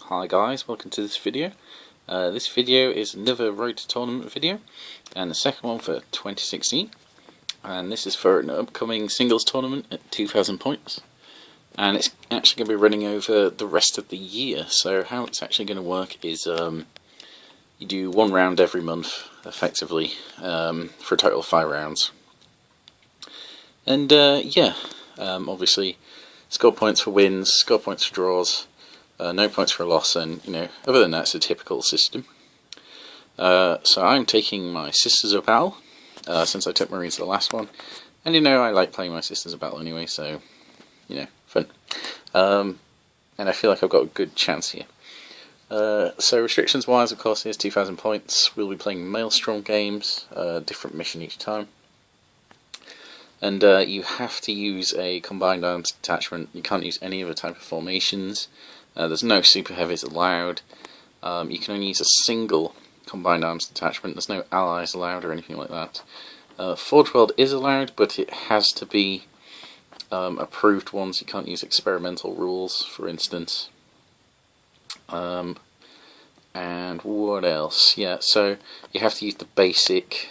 Hi guys, welcome to this video. This video is another Road to Tournament video, and the second one for 2016. And this is for an upcoming singles tournament at 2,000 points. And it's actually going to be running over the rest of the year. So how it's actually going to work is you do one round every month, effectively, for a total of 5 rounds. And obviously score points for wins, score points for draws. No points for a loss, and other than that, it's a typical system. So I'm taking my Sisters of Battle, since I took Marines the last one, and I like playing my Sisters of Battle anyway, so fun. And I feel like I've got a good chance here. So restrictions wise, of course, here's 2,000 points. We'll be playing Maelstrom games, different mission each time. And you have to use a combined arms detachment. You can't use any other type of formations. There's no super heavies allowed. You can only use a single combined arms detachment. There's no allies allowed or anything like that. Forge World is allowed, but it has to be approved ones. You can't use experimental rules, for instance. And what else? Yeah, so you have to use the basic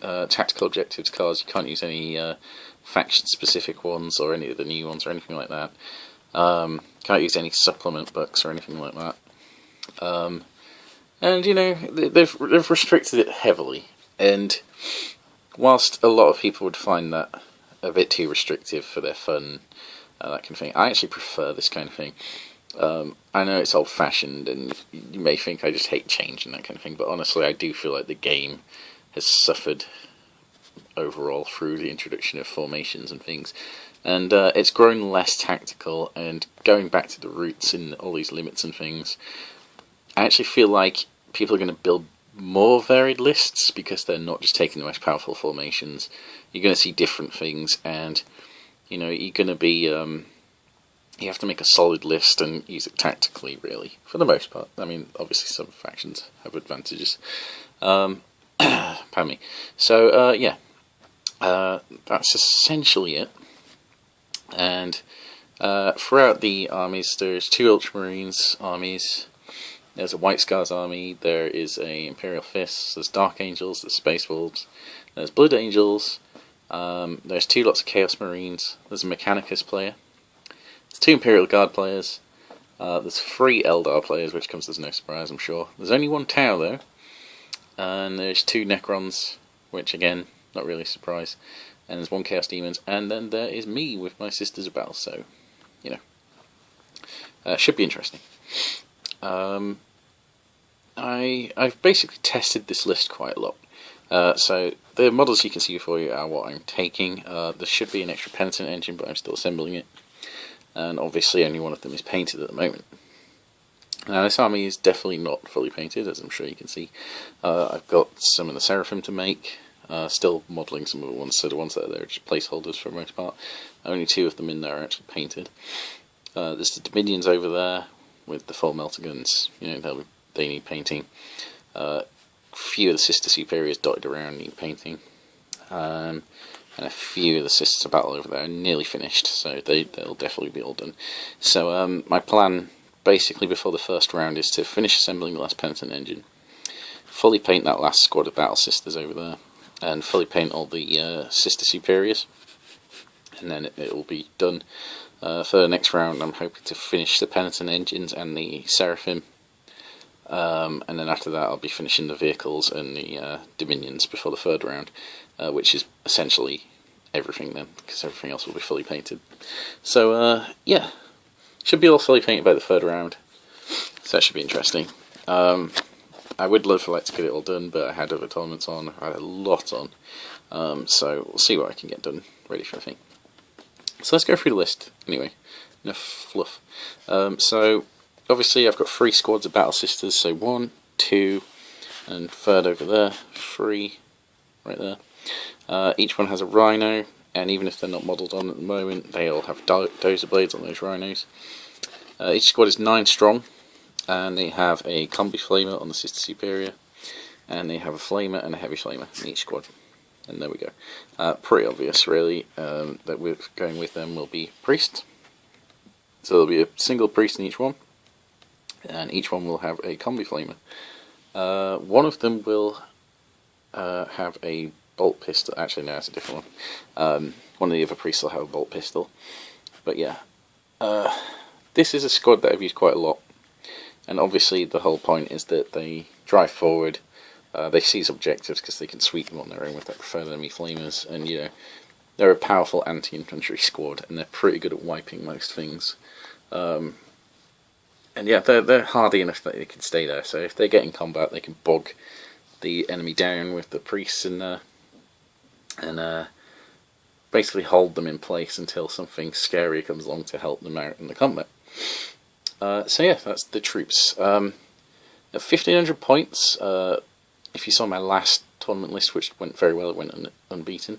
tactical objectives cards. You can't use any faction-specific ones or any of the new ones or anything like that. Can't use any supplement books or anything like that. And they've restricted it heavily. And whilst a lot of people would find that a bit too restrictive for their fun, that kind of thing, I actually prefer this kind of thing. I know it's old-fashioned, and you may think I just hate change and that kind of thing, but honestly, I do feel like the game has suffered overall through the introduction of formations and things. And it's grown less tactical, and going back to the roots in all these limits and things, I actually feel like people are going to build more varied lists because they're not just taking the most powerful formations. You're going to see different things, and you're going to be you have to make a solid list and use it tactically, really, for the most part. I mean, obviously some factions have advantages. Pardon me. So that's essentially it. And throughout the armies, there's 2 Ultramarines armies. There's a White Scars army. There is a Imperial Fists. There's Dark Angels. There's Space Wolves. There's Blood Angels. There's 2 lots of Chaos Marines. There's a Mechanicus player. There's 2 Imperial Guard players. There's 3 Eldar players, which comes as no surprise, I'm sure. There's only 1 Tau though, and there's 2 Necrons, which again, not really a surprise. And there's 1 Chaos Demons, and then there is me with my Sisters of Battle, so, should be interesting. I've basically tested this list quite a lot. So the models you can see before you are what I'm taking. There should be an extra Penitent engine, but I'm still assembling it. And obviously only one of them is painted at the moment. Now this army is definitely not fully painted, as I'm sure you can see. I've got some of the Seraphim to make. Still modelling some of the ones, so the ones that are there are just placeholders for the most part. Only 2 of them in there are actually painted. There's the Dominions over there with the full melter guns. They need painting. A few of the Sister Superiors dotted around need painting. And a few of the Sisters of Battle over there are nearly finished, so they'll definitely be all done. So my plan, basically before the first round, is to finish assembling the last Penitent engine, fully paint that last squad of Battle Sisters over there, and fully paint all the Sister Superiors, and then it will be done. For the next round, I'm hoping to finish the Penitent engines and the Seraphim, and then after that I'll be finishing the vehicles and the Dominions before the 3rd round, which is essentially everything then, because everything else will be fully painted. So should be all fully painted by the 3rd round, so that should be interesting. I would love to get it all done, but I had other tournaments on, I had a lot on, so we'll see what I can get done, ready for the thing. So let's go through the list, anyway, enough fluff. So, obviously I've got 3 squads of Battle Sisters, so 1, 2, and 3rd over there, 3, right there. Each one has a Rhino, and even if they're not modelled on at the moment, they all have dozer blades on those Rhinos. Each squad is 9 strong. And they have a Combi Flamer on the Sister Superior, and they have a Flamer and a Heavy Flamer in each squad. And there we go. Pretty obvious, really, that we're going with them will be Priest. So there'll be a single Priest in each one. and each one will have a combi flamer. One of them will have a bolt pistol. Actually, no, it's a different one. One of the other priests will have a bolt pistol. But yeah, this is a squad that I've used quite a lot, and obviously the whole point is that they drive forward, they seize objectives because they can sweep them on their own with their preferred enemy flamers, and you know, they're a powerful anti-infantry squad, and they're pretty good at wiping most things. And yeah, they're hardy enough that they can stay there, so if they get in combat they can bog the enemy down with the priests and basically hold them in place until something scary comes along to help them out in the combat. So yeah, that's the troops. At 1500 points, if you saw my last tournament list, which went very well, it went unbeaten.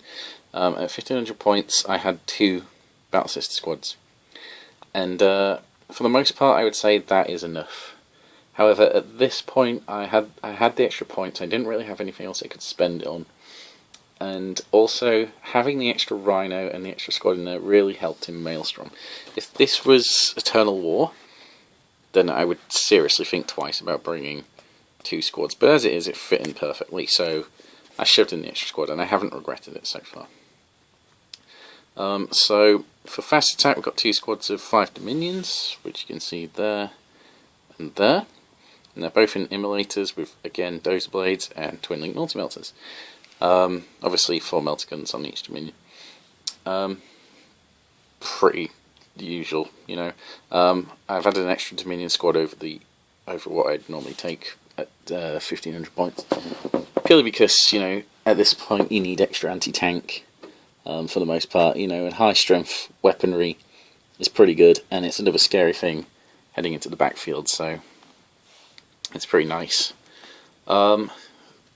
At 1500 points I had 2 Battle Sister squads, and for the most part I would say that is enough. However, at this point I had the extra points, I didn't really have anything else I could spend it on, and also having the extra Rhino and the extra squad in there really helped in Maelstrom. If this was Eternal War, then I would seriously think twice about bringing 2 squads, but as it is, it fit in perfectly, so I shoved in the extra squad and I haven't regretted it so far. So for fast attack we've got 2 squads of 5 Dominions, which you can see there and there, and they're both in Immolators with, again, Dozer Blades and Twin Link Multi-Melters. Obviously 4 melter guns on each Dominion. Pretty usual, you know. I've had an extra Dominion squad over what I'd normally take at 1500 points, purely because, you know, at this point you need extra anti-tank for the most part, you know, and high strength weaponry is pretty good, and it's another scary thing heading into the backfield, so it's pretty nice.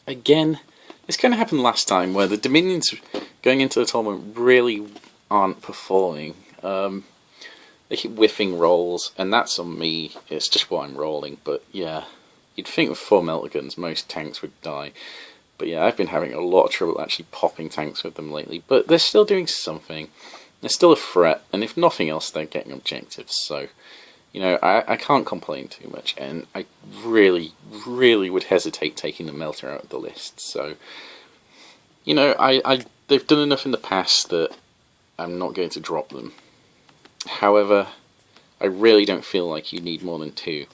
Again, this kind of happened last time, where the Dominions going into the tournament really aren't performing. They keep whiffing rolls, and that's on me, it's just what I'm rolling, but yeah, you'd think with 4 melter guns most tanks would die. But yeah, I've been having a lot of trouble actually popping tanks with them lately, but they're still doing something. They're still a threat, and if nothing else, they're getting objectives, so, you know, I can't complain too much, and I really, really would hesitate taking the melter out of the list, so, you know, they've done enough in the past that I'm not going to drop them. However, I really don't feel like you need more than 2,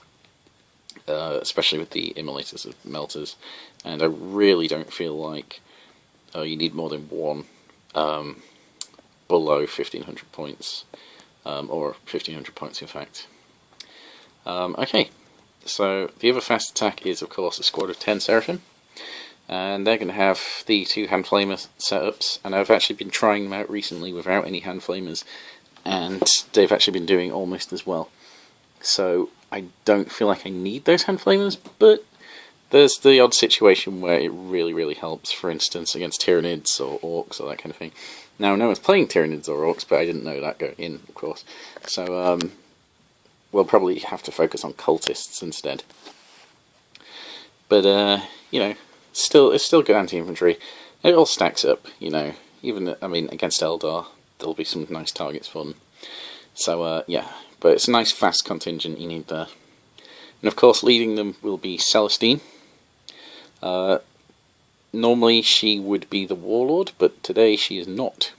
especially with the Immolators of melters, and I really don't feel like you need more than 1 below 1500 points, or 1500 points in fact. Okay, so the other fast attack is of course a squad of 10 Seraphim, and they're going to have the 2 hand flamer setups, and I've actually been trying them out recently without any hand flamers, and they've actually been doing almost as well. So I don't feel like I need those hand flamers, but there's the odd situation where it really, really helps, for instance against Tyranids or Orcs or that kind of thing. Now, no one's playing Tyranids or Orcs, but I didn't know that going in, of course. So we'll probably have to focus on Cultists instead. But, you know, it's still good anti-infantry. It all stacks up, you know. Even, I mean, against Eldar, there'll be some nice targets for them. So, yeah, but it's a nice fast contingent you need there. And of course, leading them will be Celestine. Normally she would be the Warlord, but today she is not.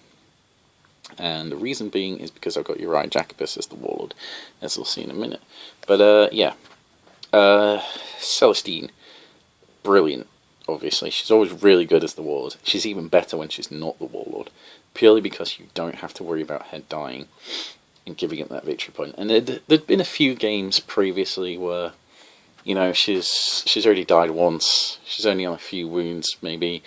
And the reason being is because I've got Uriah Jacobus as the Warlord, as we'll see in a minute. But, yeah. Celestine, brilliant, obviously. She's always really good as the Warlord. She's even better when she's not the Warlord, purely because you don't have to worry about her dying and giving up that victory point. And there'd been a few games previously where, you know, she's already died once, she's only on a few wounds, maybe.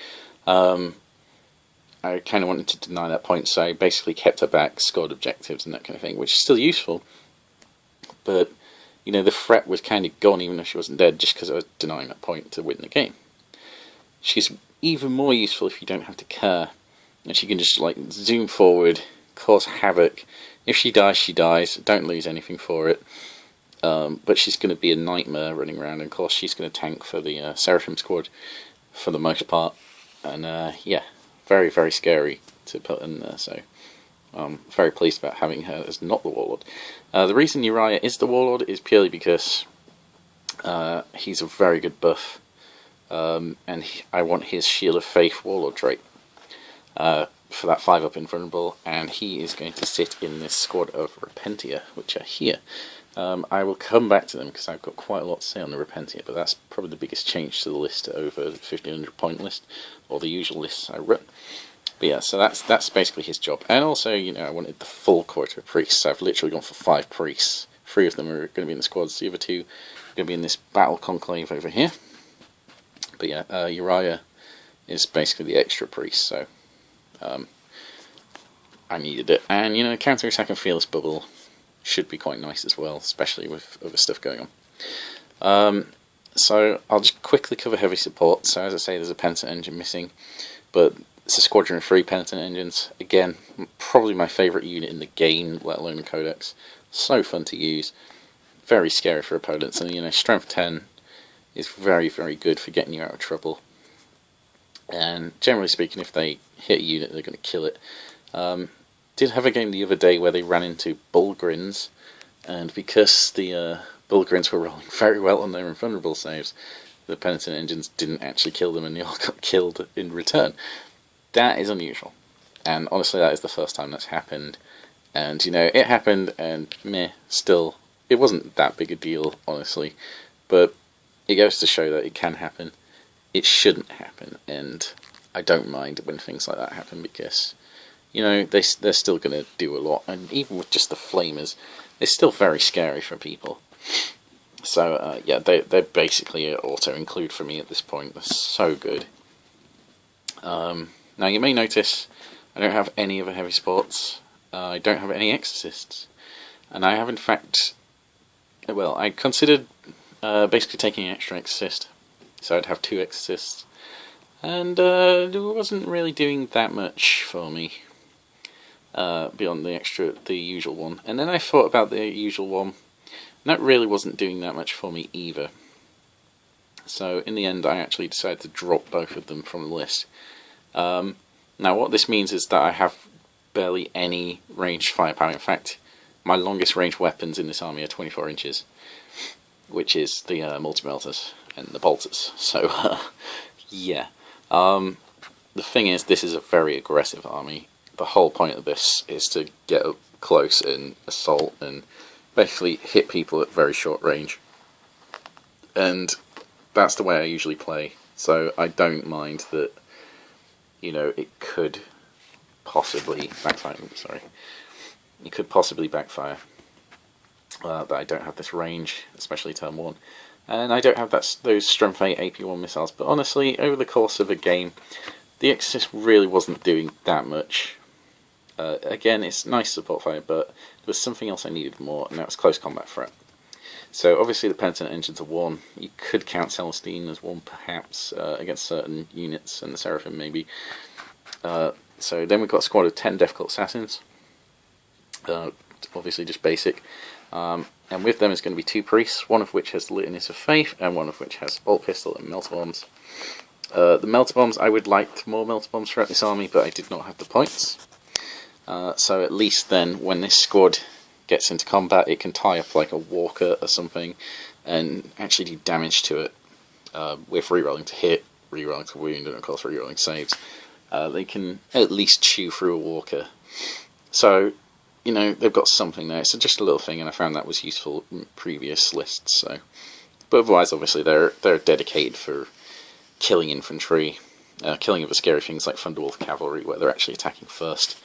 I kind of wanted to deny that point, so I basically kept her back, scored objectives and that kind of thing, which is still useful. But, you know, the threat was kind of gone even though she wasn't dead, just because I was denying that point to win the game. She's even more useful if you don't have to care, and she can just, like, zoom forward, cause havoc. If she dies, she dies. Don't lose anything for it. But she's going to be a nightmare running around, and of course she's going to tank for the Seraphim squad for the most part. And yeah, very, very scary to put in there, so I'm very pleased about having her as not the Warlord. The reason Uriah is the Warlord is purely because He's a very good buff, and I want his Shield of Faith Warlord trait for that 5-up invulnerable, and he is going to sit in this squad of Repentia, which are here. I will come back to them because I've got quite a lot to say on the Repentia, but that's probably the biggest change to the list over the 1500 point list, or the usual lists I run. But yeah, so that's basically his job. And also, you know, I wanted the full quarter of priests, so I've literally gone for 5 priests. 3 of them are going to be in the squads, the other 2 are going to be in this battle conclave over here. But yeah, Uriah is basically the extra priest, so I needed it. And, you know, counter-attack and Fearless Bubble should be quite nice as well, especially with other stuff going on. So I'll just quickly cover heavy support. So as I say, there's a Penitent engine missing, but it's a squadron of 3 Penitent engines. Again, probably my favourite unit in the game, let alone the Codex. So fun to use, very scary for opponents, and you know, strength 10 is very, very good for getting you out of trouble. And generally speaking, if they hit a unit, they're going to kill it. Did have a game the other day where they ran into Bullgrins, and because the Bullgrins were rolling very well on their invulnerable saves, the Penitent engines didn't actually kill them, and they all got killed in return. That is unusual, and honestly that is the first time that's happened. And you know, it happened, and meh, still, it wasn't that big a deal, honestly, but it goes to show that it can happen. It shouldn't happen, and I don't mind when things like that happen, because you know, they're still going to do a lot, and even with just the flamers, they're still very scary for people. So yeah, they're basically an auto-include for me at this point. They're so good. Now you may notice I don't have any other heavy sports. I don't have any exorcists, and I have in fact, well, I considered basically taking an extra exorcist, so I'd have 2 exorcists, and it wasn't really doing that much for me. Beyond the usual one. And then I thought about the usual one, and that really wasn't doing that much for me either. So in the end I actually decided to drop both of them from the list. Now what this means is that I have barely any ranged firepower. In fact, my longest ranged weapons in this army are 24 inches, which is the multi-melters and the bolters. So yeah. The thing is, this is a very aggressive army. The whole point of this is to get up close and assault and basically hit people at very short range. And that's the way I usually play. So I don't mind that, you know, it could possibly backfire. Sorry. It could possibly backfire. That I don't have this range, especially turn 1. And I don't have those Strength 8 AP1 missiles. But honestly, over the course of a game, the Exorcist really wasn't doing that much. Again, it's nice support fire, but there was something else I needed more, and that was close combat threat. So obviously the Penitent engines are 1. You could count Celestine as 1 perhaps, against certain units, and the Seraphim maybe. So then we've got a squad of 10 Death Cult Assassins. Obviously just basic. And with them is going to be 2 priests, one of which has Litanies of Faith, and one of which has Bolt Pistol and Melter Bombs. The Melter Bombs, I would like more Melter Bombs throughout this army, but I did not have the points. So at least then, when this squad gets into combat, it can tie up like a walker or something, and actually do damage to it, with rerolling to hit, rerolling to wound, and of course rerolling saves. They can at least chew through a walker. So, you know, they've got something there. It's just a little thing, and I found that was useful in previous lists. So, but otherwise, obviously, they're dedicated for killing infantry, killing other scary things like Thunderwolf Cavalry, where they're actually attacking first.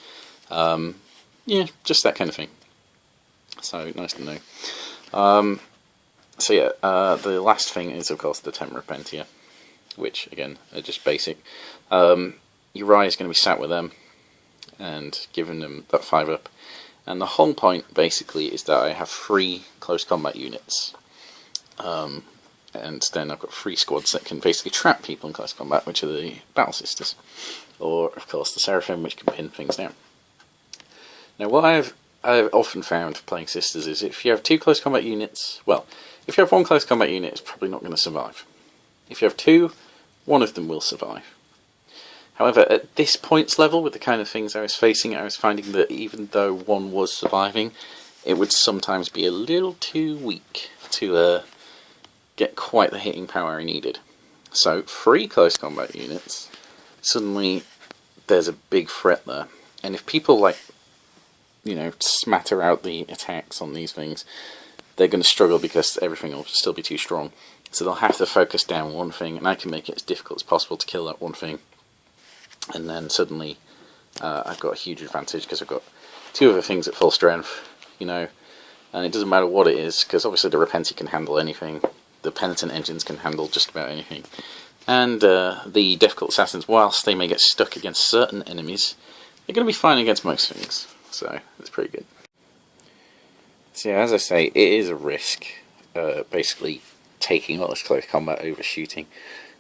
Yeah, just that kind of thing. So, nice to know. So yeah, the last thing is of course the 10 Repentia, which again are just basic. Uriah is going to be sat with them and giving them that 5-up. And the whole point basically is that I have 3 close combat units. And then I've got 3 squads that can basically trap people in close combat, which are the Battle Sisters. Or, of course, the Seraphim, which can pin things down. Now, what I've often found playing Sisters is if you have 2 close combat units, well, if you have 1 close combat unit, it's probably not going to survive. If you have 2, one of them will survive. However, at this points level, with the kind of things I was facing, I was finding that even though one was surviving, it would sometimes be a little too weak to get quite the hitting power I needed. So 3 close combat units, suddenly there's a big threat there. And if people, like, you know, smatter out the attacks on these things, they're going to struggle because everything will still be too strong. So they'll have to focus down one thing, and I can make it as difficult as possible to kill that one thing. And then suddenly I've got a huge advantage because I've got 2 other things at full strength, you know, and it doesn't matter what it is, because obviously the Repentie can handle anything, the Penitent Engines can handle just about anything, and the Difficult Assassins, whilst they may get stuck against certain enemies, they're going to be fine against most things, so it's pretty good. So yeah, as I say, it is a risk, basically taking all this close combat over shooting.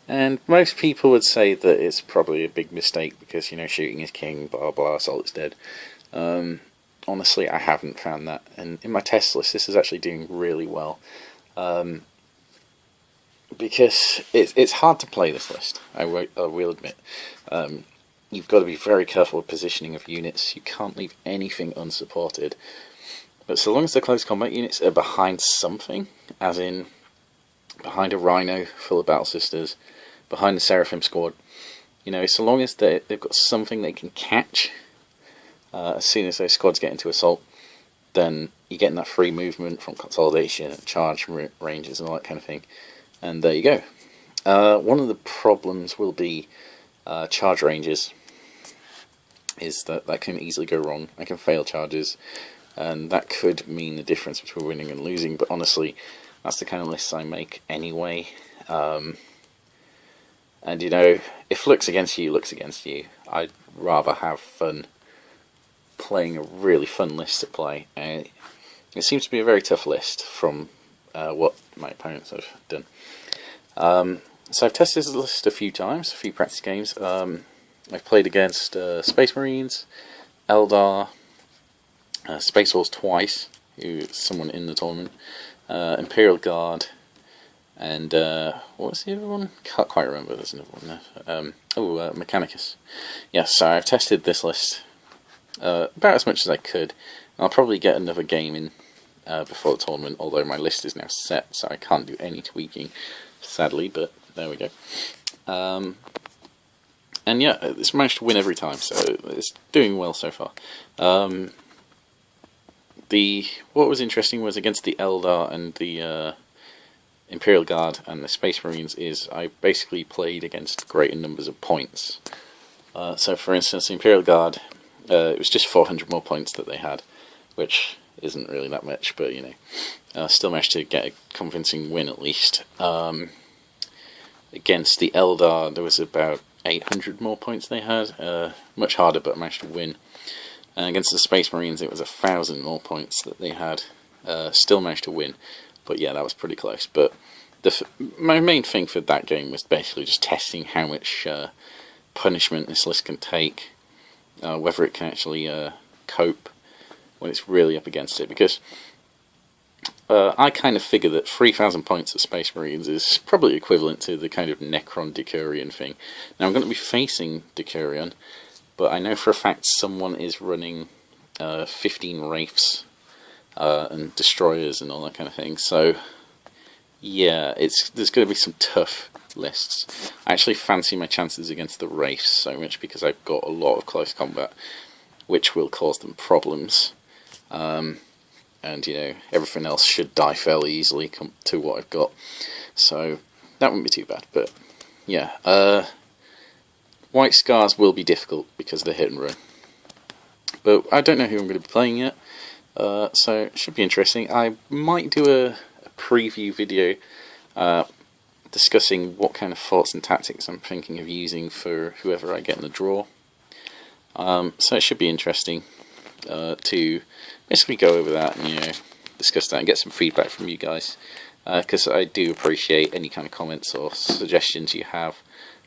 And most people would say that it's probably a big mistake because, you know, shooting is king, blah blah, assault is dead. Honestly, I haven't found that, and in my test list this is actually doing really well. Because it's hard to play this list, I will admit. You've got to be very careful with positioning of units, you can't leave anything unsupported. But so long as the close combat units are behind something, as in behind a Rhino full of Battle Sisters, behind the Seraphim squad, you know, so long as they've got something they can catch, as soon as those squads get into assault, then you're getting that free movement from consolidation and charge ranges and all that kind of thing. And there you go. One of the problems will be charge ranges, is that can easily go wrong. I can fail charges, and that could mean the difference between winning and losing, but honestly, that's the kind of lists I make anyway. And you know, if looks against you, looks against you. I'd rather have fun playing a really fun list to play. It seems to be a very tough list from what my opponents have done. So I've tested this list a few times, a few practice games. I've played against Space Marines, Eldar, Space Wolves twice, who's someone in the tournament, Imperial Guard, and what was the other one? Can't quite remember, there's another one there. Mechanicus. Yeah, so I've tested this list about as much as I could. I'll probably get another game in before the tournament, although my list is now set, so I can't do any tweaking, sadly, but there we go. And yeah, it's managed to win every time, so it's doing well so far. What was interesting was against the Eldar and the Imperial Guard and the Space Marines is I basically played against greater numbers of points. So for instance, the Imperial Guard, it was just 400 more points that they had, which isn't really that much, but you know, still managed to get a convincing win at least. Against the Eldar, there was about 800 more points they had, much harder, but managed to win. And against the Space Marines, it was 1,000 more points that they had, still managed to win. But yeah, that was pretty close. But my main thing for that game was basically just testing how much punishment this list can take, whether it can actually cope when it's really up against it. Because I kind of figure that 3,000 points of Space Marines is probably equivalent to the kind of Necron Decurion thing. Now I'm going to be facing Decurion, but I know for a fact someone is running 15 Wraiths and Destroyers and all that kind of thing. So yeah, there's going to be some tough lists. I actually fancy my chances against the Wraiths so much because I've got a lot of close combat, which will cause them problems. And you know, everything else should die fairly easily come to what I've got, so that wouldn't be too bad. But yeah, White Scars will be difficult because they're hit and run, but I don't know who I'm going to be playing yet, so it should be interesting. I might do a preview video discussing what kind of thoughts and tactics I'm thinking of using for whoever I get in the draw, so it should be interesting to basically go over that and, you know, discuss that and get some feedback from you guys, because I do appreciate any kind of comments or suggestions you have,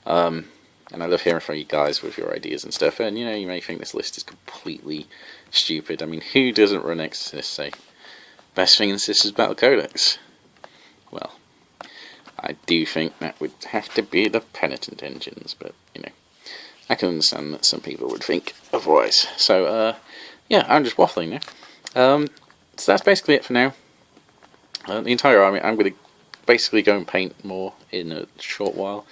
and I love hearing from you guys with your ideas and stuff. And you know, you may think this list is completely stupid. I mean, who doesn't run Exorcist, say? Best thing in this is Battle Codex. Well, I do think that would have to be the Penitent Engines, but you know, I can understand that some people would think otherwise. So yeah, I'm just waffling now. So that's basically it for now. The entire army, I'm going to basically go and paint more in a short while,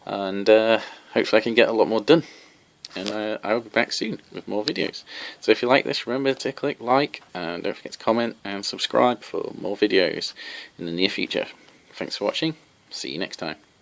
and hopefully I can get a lot more done. And I will be back soon with more videos. So if you like this, remember to click like, and don't forget to comment and subscribe for more videos in the near future. Thanks for watching. See you next time.